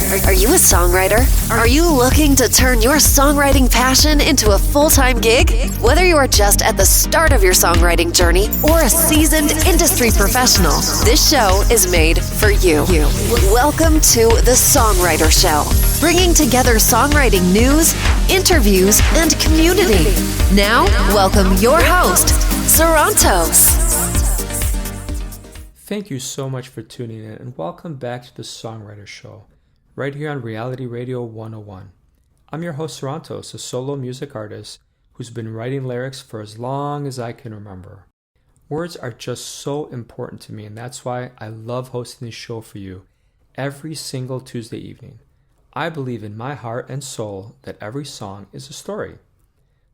Are you a songwriter? Are you looking to turn your songwriting passion into a full-time gig? Whether you are just at the start of your songwriting journey or a seasoned industry professional, this show is made for you. Welcome to the Songwriter Show, bringing together songwriting news, interviews, and community. Now, welcome your host, Sarantos. Thank you so much for tuning in and welcome back to the Songwriter Show, right here on Reality Radio 101. I'm your host Sarantos, a solo music artist who's been writing lyrics for as long as I can remember. Words are just so important to me, and that's why I love hosting this show for you every single Tuesday evening. I believe in my heart and soul that every song is a story.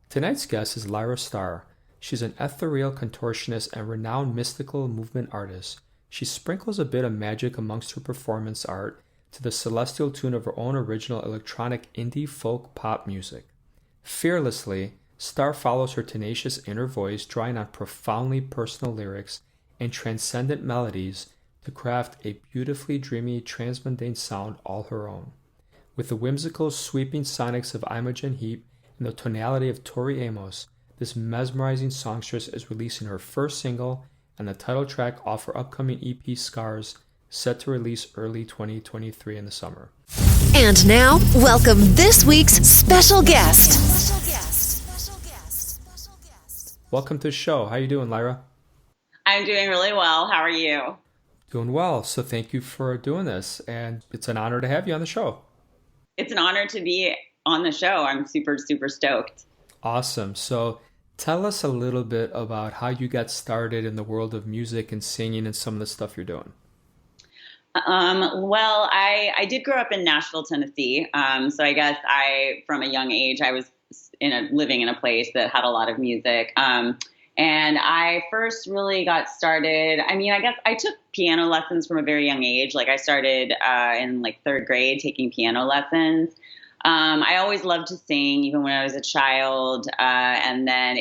Tonight's guest is Lyra Star. She's an ethereal contortionist and renowned mystical movement artist. She sprinkles a bit of magic amongst her performance art to the celestial tune of her own original electronic indie folk pop music. Fearlessly, Star follows her tenacious inner voice, drawing on profoundly personal lyrics and transcendent melodies to craft a beautifully dreamy, transmundane sound all her own. With the whimsical, sweeping sonics of Imogen Heap and the tonality of Tori Amos, this mesmerizing songstress is releasing her first single and the title track off her upcoming EP Scars, set to release early 2023 in the summer. And now, welcome this week's special guest. Welcome to the show. How you doing, Lyra? I'm doing really well. How are you? Doing well. So thank you for doing this, and it's an honor to have you on the show. It's an honor to be on the show. I'm super, super stoked. Awesome. So tell us a little bit about how you got started in the world of music and singing and some of the stuff you're doing. Well, I did grow up in Nashville, Tennessee. So I guess from a young age, I was living in a place that had a lot of music. And I first really got started. I guess I took piano lessons from a very young age. Like I started in third grade taking piano lessons. I always loved to sing, even when I was a child. And then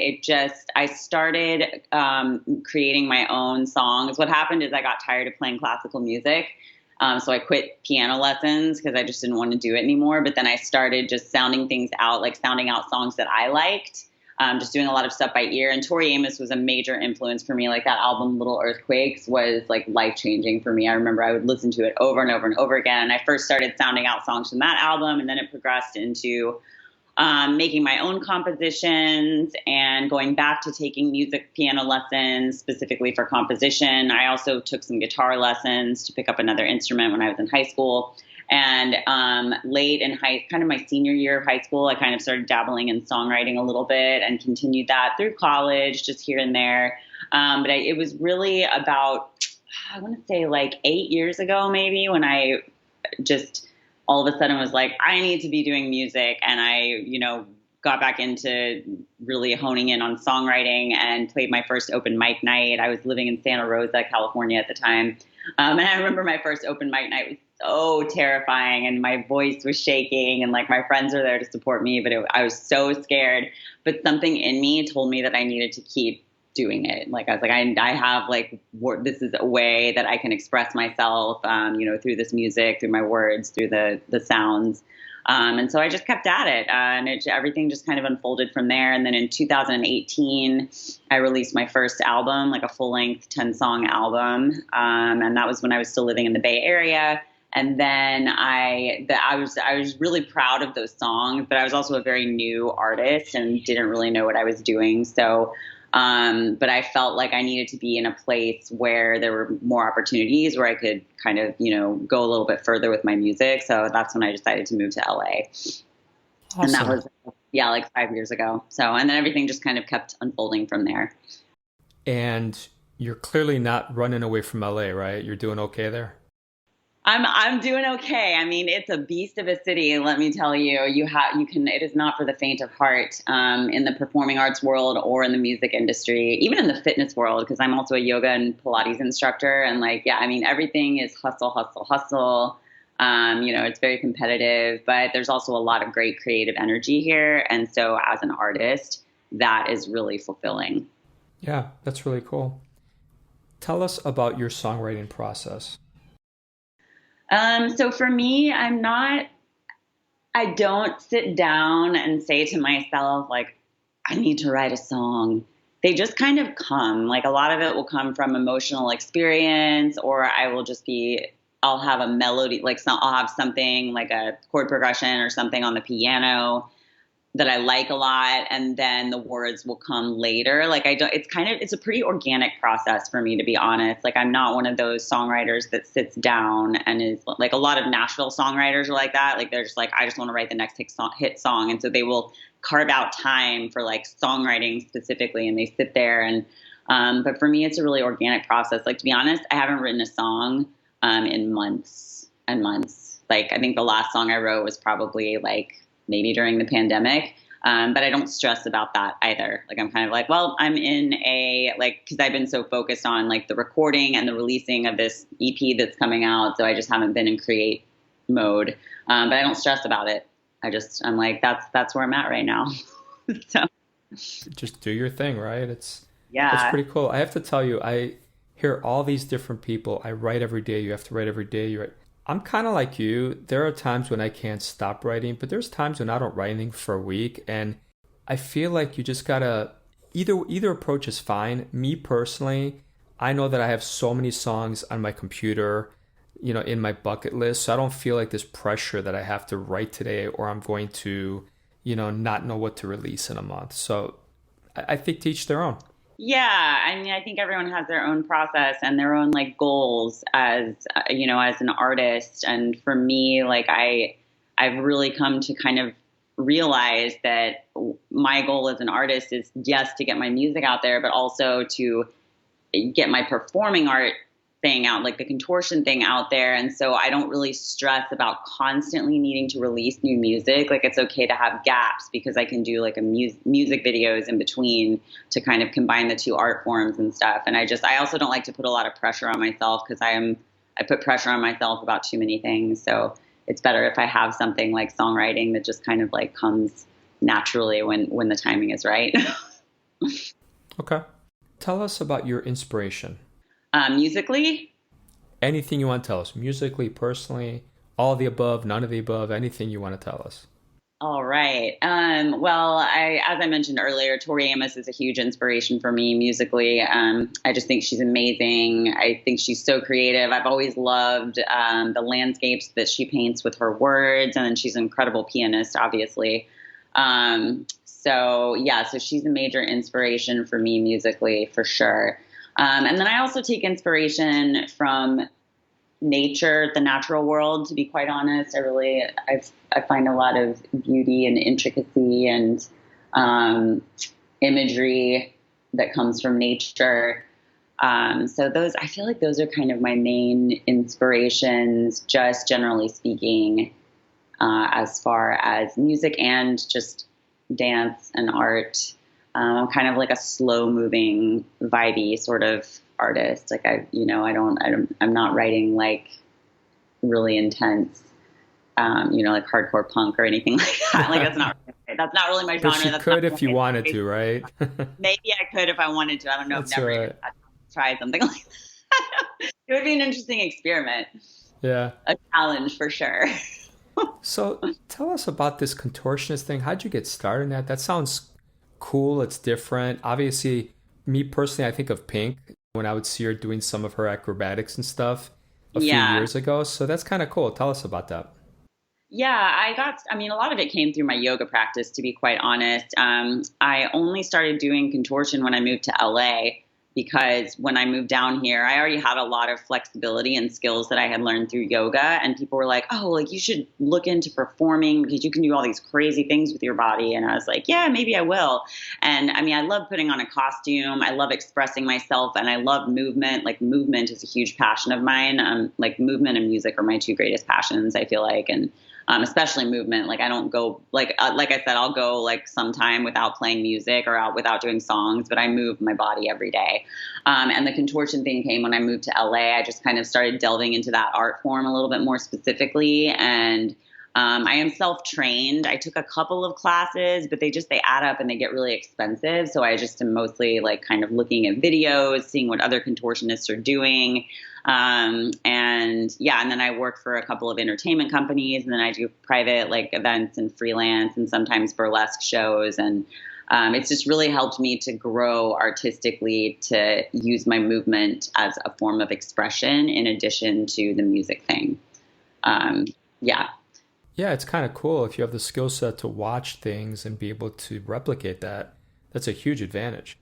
I started creating my own songs. What happened is I got tired of playing classical music. So I quit piano lessons because I just didn't want to do it anymore. But then I started just sounding things out, like sounding out songs that I liked. Just doing a lot of stuff by ear. And Tori Amos was a major influence for me. Like that album, Little Earthquakes, was like life-changing for me. I remember I would listen to it over and over and over again. I first started sounding out songs from that album, and then it progressed into making my own compositions and going back to taking music piano lessons specifically for composition. I also took some guitar lessons to pick up another instrument when I was in high school. And late in my senior year of high school, I kind of started dabbling in songwriting a little bit and continued that through college, just here and there. But it was really about, I want to say 8 years ago, maybe, when I just all of a sudden was like, I need to be doing music. And I, got back into really honing in on songwriting and played my first open mic night. I was living in Santa Rosa, California at the time. And I remember my first open mic night was so terrifying, and my voice was shaking, and my friends were there to support me, but I was so scared. But something in me told me that I needed to keep doing it. I was like, I have this is a way that I can express myself, through this music, through my words, through the sounds. And so I just kept at it, and everything just kind of unfolded from there. And then in 2018, I released my first album, a full-length 10-song album, and that was when I was still living in the Bay Area. And then I was really proud of those songs, but I was also a very new artist and didn't really know what I was doing. So, but I felt like I needed to be in a place where there were more opportunities, where I could kind of, go a little bit further with my music. So that's when I decided to move to LA. Awesome. And that was, 5 years ago. So, and then everything just kind of kept unfolding from there. And you're clearly not running away from LA, right? You're doing okay there? I'm doing okay. It's a beast of a city. Let me tell you, it is not for the faint of heart, in the performing arts world or in the music industry, even in the fitness world, because I'm also a yoga and Pilates instructor. And everything is hustle, hustle, hustle. It's very competitive, but there's also a lot of great creative energy here. And so as an artist, that is really fulfilling. Yeah, that's really cool. Tell us about your songwriting process. So for me, I don't sit down and say to myself, like, I need to write a song. They just kind of come. Like, a lot of it will come from emotional experience, or I'll have a melody, like I'll have something like a chord progression or something on the piano that I like a lot, and then the words will come later. Like, it's a pretty organic process for me, to be honest. Like, I'm not one of those songwriters that sits down and is like, a lot of Nashville songwriters are like that. Like, they're just like, I just want to write the next hit song. And so they will carve out time for like songwriting specifically, and they sit there and, but for me, it's a really organic process. Like, to be honest, I haven't written a song, in months and months. Like, I think the last song I wrote was probably like, maybe during the pandemic. But I don't stress about that either. Like, I'm kind of like, well, I'm in because I've been so focused on like the recording and the releasing of this EP that's coming out. So I just haven't been in create mode. But I don't stress about it. I'm like, that's where I'm at right now. So just do your thing, right? It's pretty cool. I have to tell you, I hear all these different people. I write every day. You have to write every day. You write. I'm kind of like you. There are times when I can't stop writing, but there's times when I don't write anything for a week. And I feel like you just gotta, either approach is fine. Me personally, I know that I have so many songs on my computer, in my bucket list. So I don't feel like this pressure that I have to write today, or I'm going to, not know what to release in a month. So I think to each their own. Yeah, I mean, I think everyone has their own process and their own like goals as an artist. And for me, like I've really come to kind of realize that my goal as an artist is just to get my music out there, but also to get my performing art thing out, like the contortion thing out there. And so I don't really stress about constantly needing to release new music. Like, it's okay to have gaps, because I can do like music videos in between to kind of combine the two art forms and stuff. And I also don't like to put a lot of pressure on myself, because I put pressure on myself about too many things. So it's better if I have something like songwriting that just kind of like comes naturally when the timing is right. Okay. Tell us about your inspiration. Musically? Anything you want to tell us. Musically, personally, all the above, none of the above, anything you want to tell us. All right. Well, as I mentioned earlier, Tori Amos is a huge inspiration for me musically. I just think she's amazing. I think she's so creative. I've always loved the landscapes that she paints with her words, and then she's an incredible pianist, obviously. So she's a major inspiration for me musically, for sure. And then I also take inspiration from nature, the natural world, to be quite honest. I find a lot of beauty and intricacy and imagery that comes from nature. So I feel like those are kind of my main inspirations, just generally speaking, as far as music and just dance and art. I'm kind of like a slow moving, vibey sort of artist. Like I'm not writing like really intense, like hardcore punk or anything like that. Like that's not really my genre. But you could if you wanted to, right? Maybe I could if I wanted to. I don't know. That's I've never right. tried something like that. It would be an interesting experiment. Yeah. A challenge for sure. So tell us about this contortionist thing. How'd you get started in that? That sounds cool. It's different. Obviously, me personally, I think of Pink when I would see her doing some of her acrobatics and stuff a few years ago. So that's kind of cool. Tell us about that. Yeah, a lot of it came through my yoga practice, to be quite honest. I only started doing contortion when I moved to LA, because when I moved down here, I already had a lot of flexibility and skills that I had learned through yoga. And people were like, oh, like you should look into performing because you can do all these crazy things with your body. And I was like, yeah, maybe I will. And I mean, I love putting on a costume. I love expressing myself, and I love movement. Like, movement is a huge passion of mine. Like, movement and music are my two greatest passions, I feel like. And especially movement. Like, I don't go like I said, I'll go like sometime without playing music or out without doing songs, but I move my body every day. And the contortion thing came when I moved to LA. I just kind of started delving into that art form a little bit more specifically. And I am self-trained. I took a couple of classes, but they add up and they get really expensive. So I just am mostly like kind of looking at videos, seeing what other contortionists are doing. And then I work for a couple of entertainment companies, and then I do private like events and freelance and sometimes burlesque shows. And it's just really helped me to grow artistically, to use my movement as a form of expression in addition to the music thing. Yeah, it's kind of cool if you have the skill set to watch things and be able to replicate that. That's a huge advantage.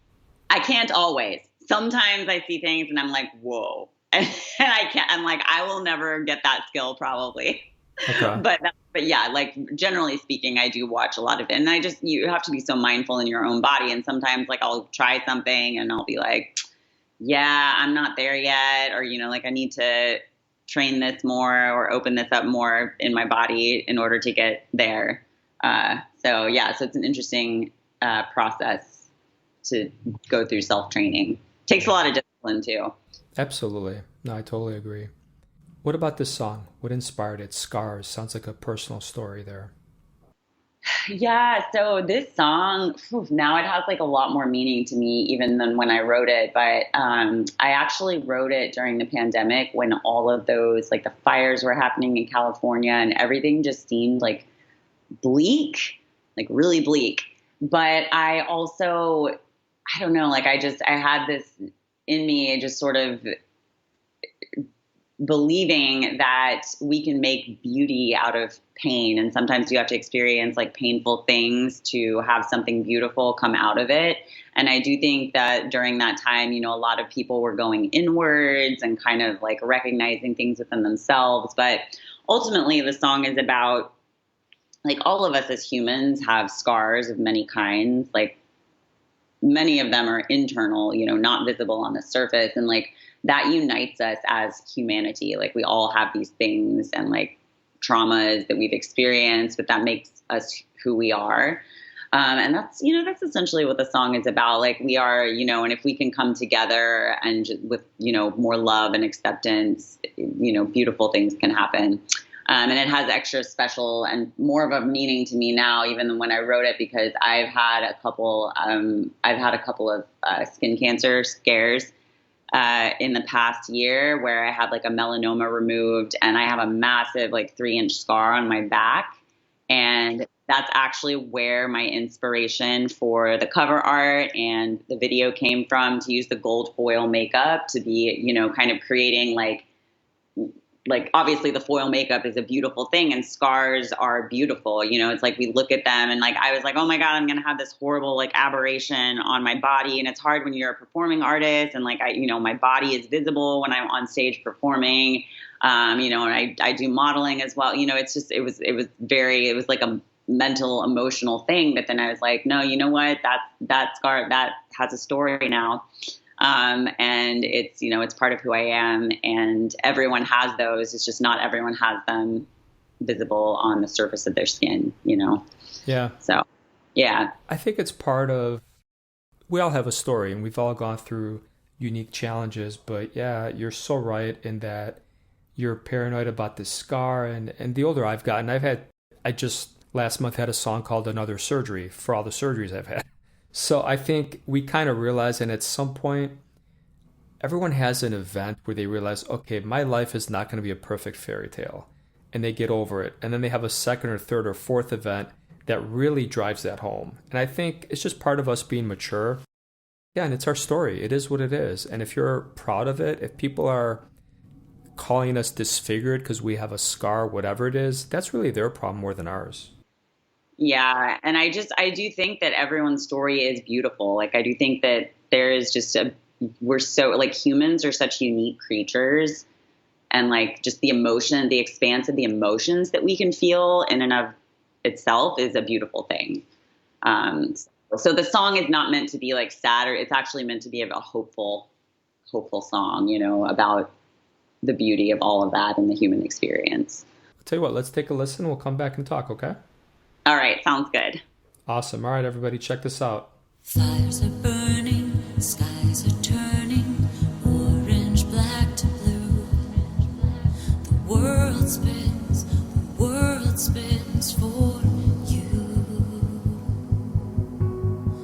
I can't always. Sometimes I see things and I'm like, whoa. And I can't, I'm like, I will never get that skill probably. Okay. But yeah, like generally speaking, I do watch a lot of it. And you have to be so mindful in your own body. And sometimes like I'll try something and I'll be like, yeah, I'm not there yet. Or, like I need to train this more or open this up more in my body in order to get there. So it's an interesting process to go through self-training. Takes a lot of discipline too. Absolutely. No, I totally agree. What about this song? What inspired it? Scars. Sounds like a personal story there. Yeah, so this song, now it has like a lot more meaning to me even than when I wrote it. But I actually wrote it during the pandemic when all of those, like the fires were happening in California and everything just seemed like bleak, like really bleak. But I also, I don't know, like I had this in me, just sort of believing that we can make beauty out of pain. And sometimes you have to experience like painful things to have something beautiful come out of it. And I do think that during that time, a lot of people were going inwards and kind of like recognizing things within themselves. But ultimately the song is about like all of us as humans have scars of many kinds. Like many of them are internal, not visible on the surface. And like that unites us as humanity. Like we all have these things and like traumas that we've experienced, but that makes us who we are. And that's essentially what the song is about. Like we are, and if we can come together and with, more love and acceptance, beautiful things can happen. And it has extra special and more of a meaning to me now, even than when I wrote it, because I've had a couple of skin cancer scares in the past year where I had like a melanoma removed and I have a massive like 3-inch scar on my back. And that's actually where my inspiration for the cover art and the video came from, to use the gold foil makeup to be, kind of creating like obviously the foil makeup is a beautiful thing and scars are beautiful. It's like we look at them and like, I was like, oh my God, I'm going to have this horrible like aberration on my body. And it's hard when you're a performing artist and like, my body is visible when I'm on stage performing, and I do modeling as well. It's just, it was like a mental, emotional thing. But then I was like, no, you know what, that scar, that has a story now. And it's, it's part of who I am, and everyone has those. It's just not everyone has them visible on the surface of their skin, Yeah. So, yeah. I think it's part of, we all have a story and we've all gone through unique challenges, but yeah, you're so right in that you're paranoid about this scar. And the older I've gotten, I just last month had a song called Another Surgery for all the surgeries I've had. So I think we kind of realize, and at some point, everyone has an event where they realize, okay, my life is not going to be a perfect fairy tale. And they get over it. And then they have a second or third or fourth event that really drives that home. And I think it's just part of us being mature. Yeah, and it's our story. It is what it is. And if you're proud of it, if people are calling us disfigured because we have a scar, whatever it is, that's really their problem more than ours. Yeah. And I do think that everyone's story is beautiful. Like, I do think that there is just we're so, like, humans are such unique creatures, and like just the emotion, the expanse of the emotions that we can feel in and of itself is a beautiful thing. So the song is not meant to be like sad, or it's actually meant to be a hopeful song, about the beauty of all of that in the human experience. I'll tell you what, let's take a listen. We'll come back and talk, okay? All right. Sounds good. Awesome. All right, everybody, check this out. Fires are burning, skies are turning, orange, black to blue. The world spins for you.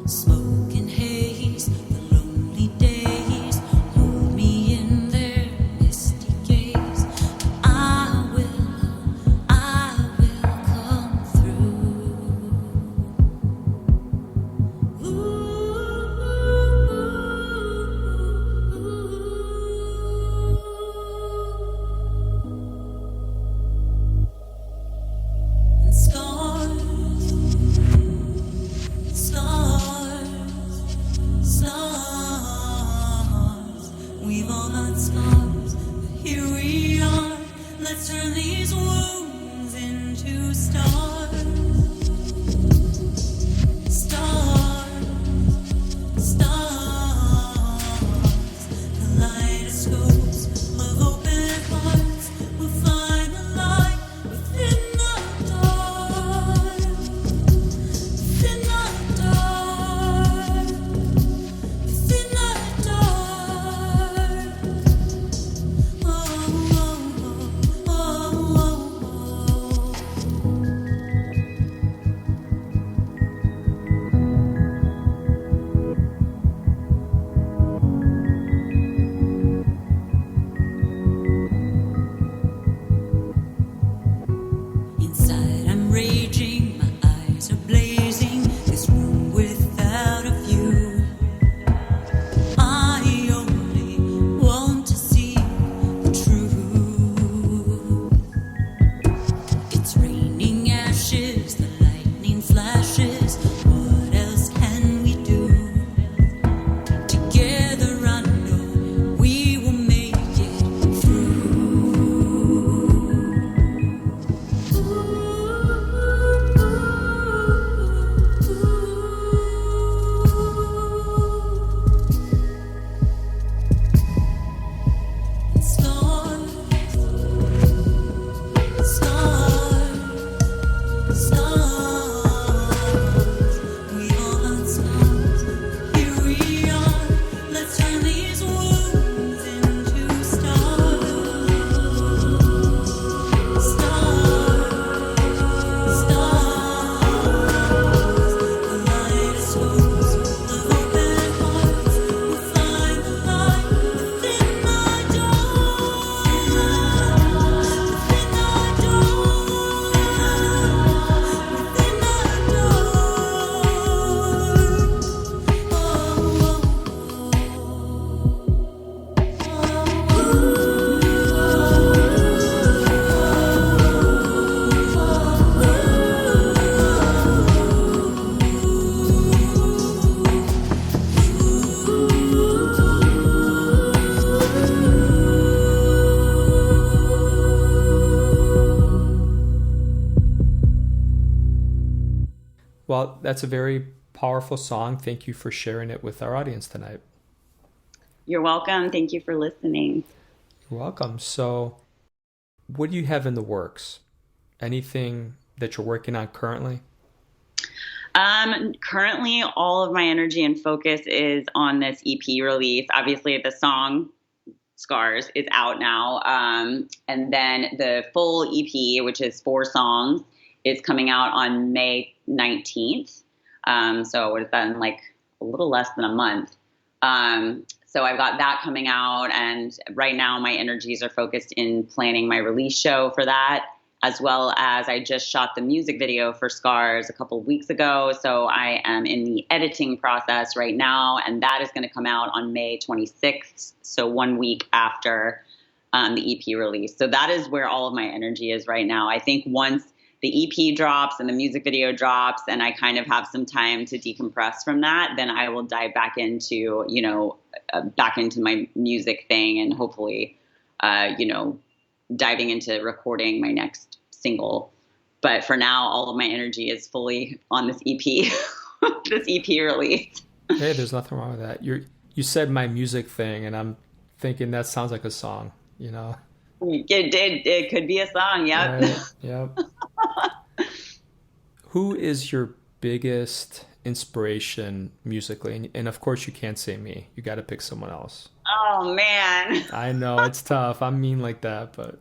Smoke and haze, the lonely days hold me in their misty raging, my eyes are blazing. This room without a view. I only want to see the truth. It's raining ashes, the lightning flashes. What else can we do? Together I know we will make it Stars, we all had stars. Here we are. Let's turn these wounds into stars. Stars, the lightest hopes of open hearts will find the light within our door. Within our Well, that's a very powerful song. Thank you for sharing it with our audience tonight. You're welcome. Thank you for listening. You're welcome. So, what do you have in the works? Anything that you're working on currently? Currently, all of my energy and focus is on this EP release. Obviously, the song Scars is out now. And then the full EP, which is 4 songs, is coming out on May 19th. So what is that, in like a little less than a month? So I've got that coming out, and right now my energies are focused in planning my release show for that, as well as I just shot the music video for Scars a couple of weeks ago. So I am in the editing process right now, and that is going to come out on May 26th. So 1 week after the EP release. So that is where all of my energy is right now. I think once the EP drops and the music video drops and I kind of have some time to decompress from that, then I will dive back into, back into my music thing, and hopefully, diving into recording my next single. But for now, all of my energy is fully on this EP, this EP release. Hey, there's nothing wrong with that. You said my music thing, and I'm thinking that sounds like a song, It could be a song. Yep. Right, yep. Who is your biggest inspiration musically? And of course, you can't say me. You got to pick someone else. Oh, man. I know, it's tough. I'm mean like that, but.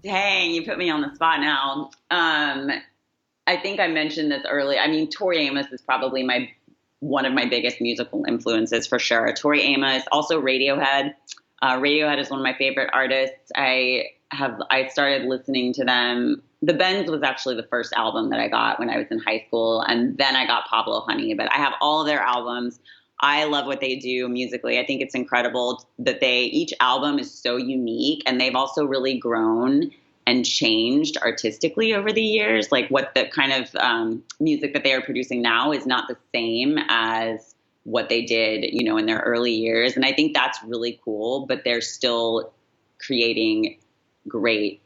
Dang, you put me on the spot now. I think I mentioned this earlier. I mean, Tori Amos is probably one of my biggest musical influences for sure. Tori Amos, also Radiohead. Radiohead is one of my favorite artists. I started listening to them. The Bends was actually the first album that I got when I was in high school, and then I got Pablo Honey. But I have all of their albums. I love what they do musically. I think it's incredible that each album is so unique, and they've also really grown and changed artistically over the years. Like what the kind of music that they are producing now is not the same as what they did, in their early years. And I think that's really cool, but they're still creating great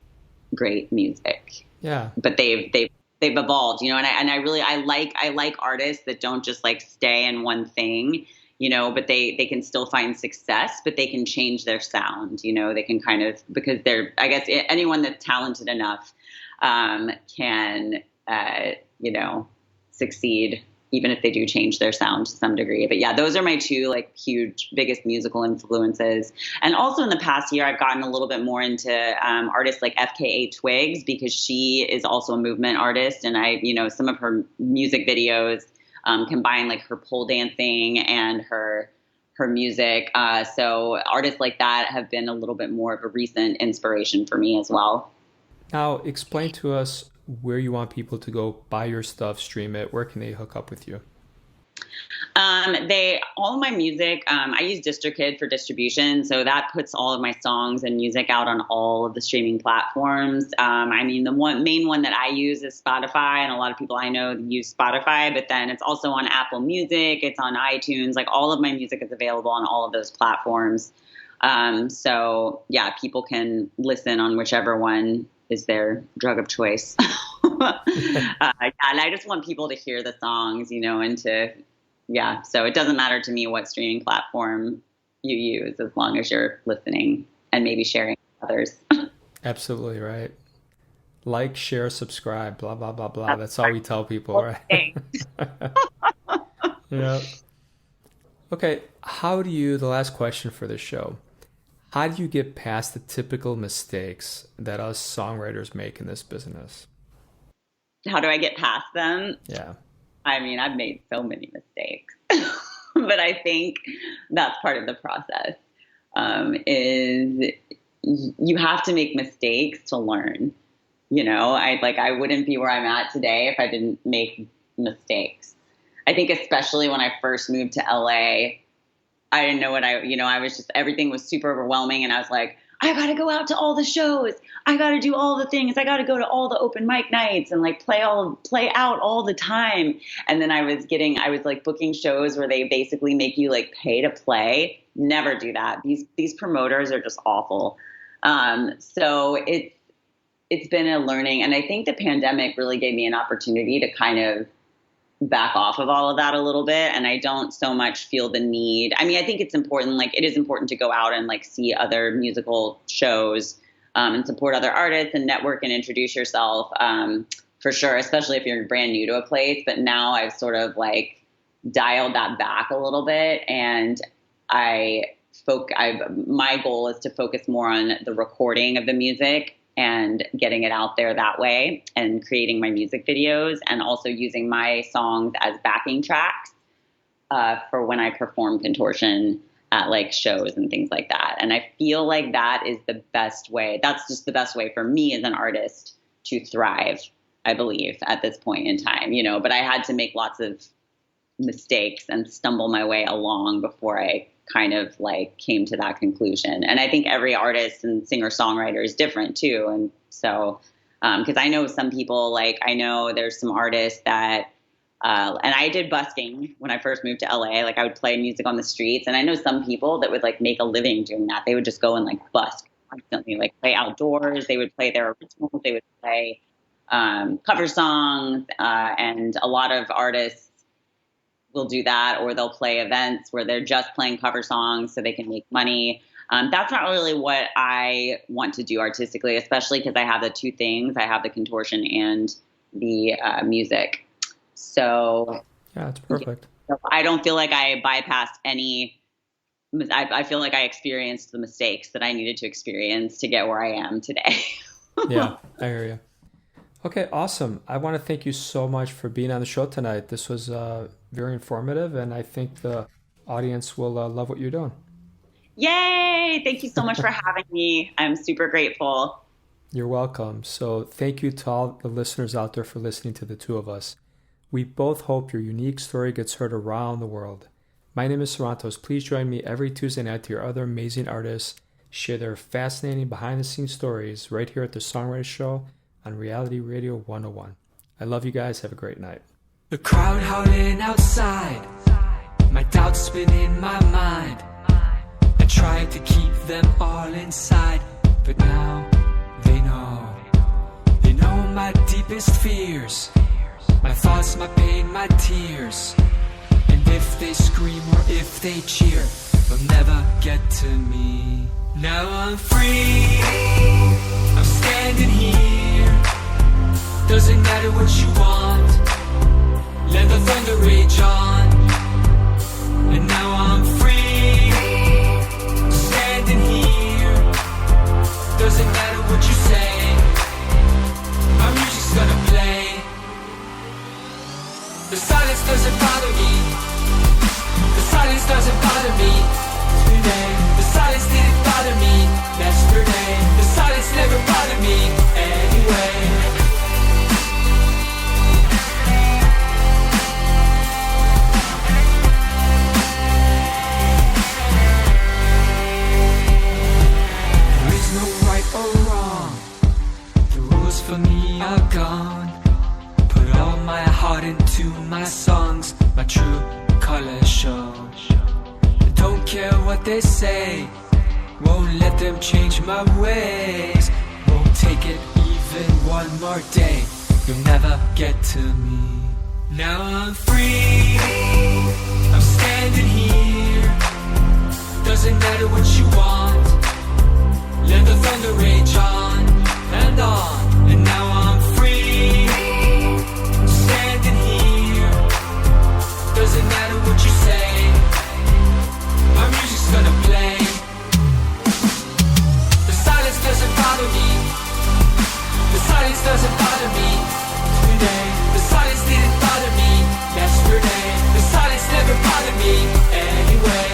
music. Yeah. But they've evolved, and I like artists that don't just like stay in one thing, but they can still find success, but they can change their sound, they can kind of, because I guess anyone that's talented enough can, succeed, even if they do change their sound to some degree. But yeah, those are my two like huge, biggest musical influences. And also in the past year, I've gotten a little bit more into artists like FKA Twigs, because she is also a movement artist. And some of her music videos combine like her pole dancing and her music. So artists like that have been a little bit more of a recent inspiration for me as well. Now explain to us, where you want people to go buy your stuff, stream it, where can they hook up with you? All of my music, I use DistroKid for distribution. So that puts all of my songs and music out on all of the streaming platforms. I mean, the main one that I use is Spotify, and a lot of people I know use Spotify, but then it's also on Apple Music. It's on iTunes. Like, all of my music is available on all of those platforms. So yeah, people can listen on whichever one is their drug of choice. And I just want people to hear the songs, and so it doesn't matter to me what streaming platform you use, as long as you're listening and maybe sharing with others. Absolutely right. Like, share, subscribe, blah, blah, blah, blah. That's all we tell people, right? Yeah. Okay. The last question for this show, how do you get past the typical mistakes that us songwriters make in this business? How do I get past them? Yeah. I mean, I've made so many mistakes, but I think that's part of the process, is you have to make mistakes to learn. I wouldn't be where I'm at today if I didn't make mistakes. I think especially when I first moved to LA, I didn't know I was just, everything was super overwhelming. And I was like, I got to go out to all the shows. I got to do all the things. I got to go to all the open mic nights and play out all the time. And then I was booking shows where they basically make you pay to play. Never do that. These promoters are just awful. So it's been a learning. And I think the pandemic really gave me an opportunity to kind of back off of all of that a little bit. And I don't so much feel the need. I mean, I think it's important. It is important to go out and see other musical shows, and support other artists and network and introduce yourself, for sure, especially if you're brand new to a place. But now I've sort of dialed that back a little bit. And my goal is to focus more on the recording of the music and getting it out there that way, and creating my music videos, and also using my songs as backing tracks for when I perform Contortion at shows and things like that. And I feel like that is the best way. That's just the best way for me as an artist to thrive, I believe, at this point in time, but I had to make lots of mistakes and stumble my way along before I kind of came to that conclusion. And I think every artist and singer-songwriter is different too. And so, because I know some people, I know there's some artists that, and I did busking when I first moved to LA. I would play music on the streets, and I know some people that would make a living doing that. They would just go and busk constantly, play outdoors. They would play their originals. They would play cover songs, and a lot of artists will do that, or they'll play events where they're just playing cover songs so they can make money. That's not really what I want to do artistically, especially because I have the two things. I have the Contortion and the music. So yeah, it's perfect. So I don't feel like I bypassed I feel like I experienced the mistakes that I needed to experience to get where I am today. Yeah, I hear you. Okay, awesome. I want to thank you so much for being on the show tonight. This was very informative, and I think the audience will love what you're doing. Yay! Thank you so much for having me. I'm super grateful. You're welcome. So thank you to all the listeners out there for listening to the two of us. We both hope your unique story gets heard around the world. My name is Sarantos. Please join me every Tuesday night to hear other amazing artists share their fascinating behind-the-scenes stories right here at the Songwriter Show on Reality Radio 101. I love you guys. Have a great night. The crowd howling outside, my doubts spin in my mind. I tried to keep them all inside, but now they know my deepest fears, my thoughts, my pain, my tears. And if they scream or if they cheer, they'll never get to me. Now I'm free, I'm standing here. Doesn't matter what you want, let the thunder rage on. And now I'm free, standing here. Doesn't matter what you say, our music's gonna play. The silence doesn't bother me, the silence doesn't bother me today. The silence didn't bother me yesterday, the silence never bothered me anyway. heart into my songs, my true colors show. I don't care what they say, won't let them change my ways. Won't take it even one more day, you'll never get to me. Now I'm free, I'm standing here. Doesn't matter what you want, let the thunder rage on and on. And now I'm free, standing here. Doesn't matter what you say, my music's gonna play. The silence doesn't bother me, the silence doesn't bother me today. The silence didn't bother me yesterday. The silence never bothered me anyway.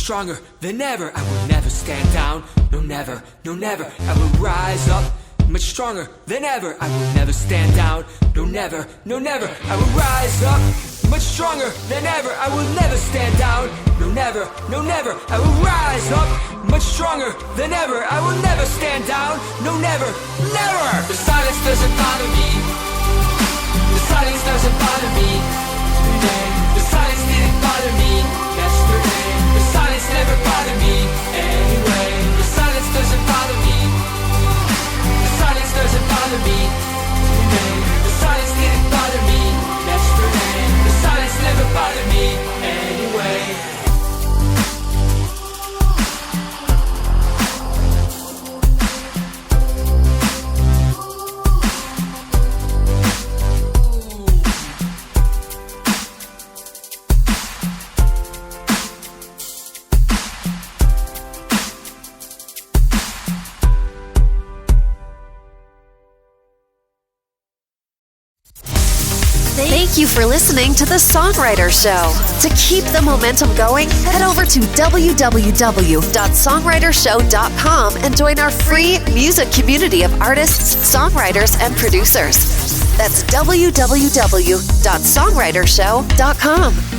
Stronger than ever, I will never stand down. No, never, no, never. I will rise up much stronger than ever. I will never stand down. No, never, no, never. I will rise up much stronger than ever. I will never stand down. No, never, no, never. I will rise up much stronger than ever. I will never stand down. No, never, never. The silence doesn't bother me. The silence doesn't bother me today. The silence didn't bother me yesterday. The silence never bothered me anyway. The silence doesn't bother me. The silence doesn't bother me today. The silence didn't bother me yesterday. The silence never bothered me anyway. Thank you for listening to The Songwriter Show. To keep the momentum going, head over to www.songwritershow.com and join our free music community of artists, songwriters, and producers. That's www.songwritershow.com.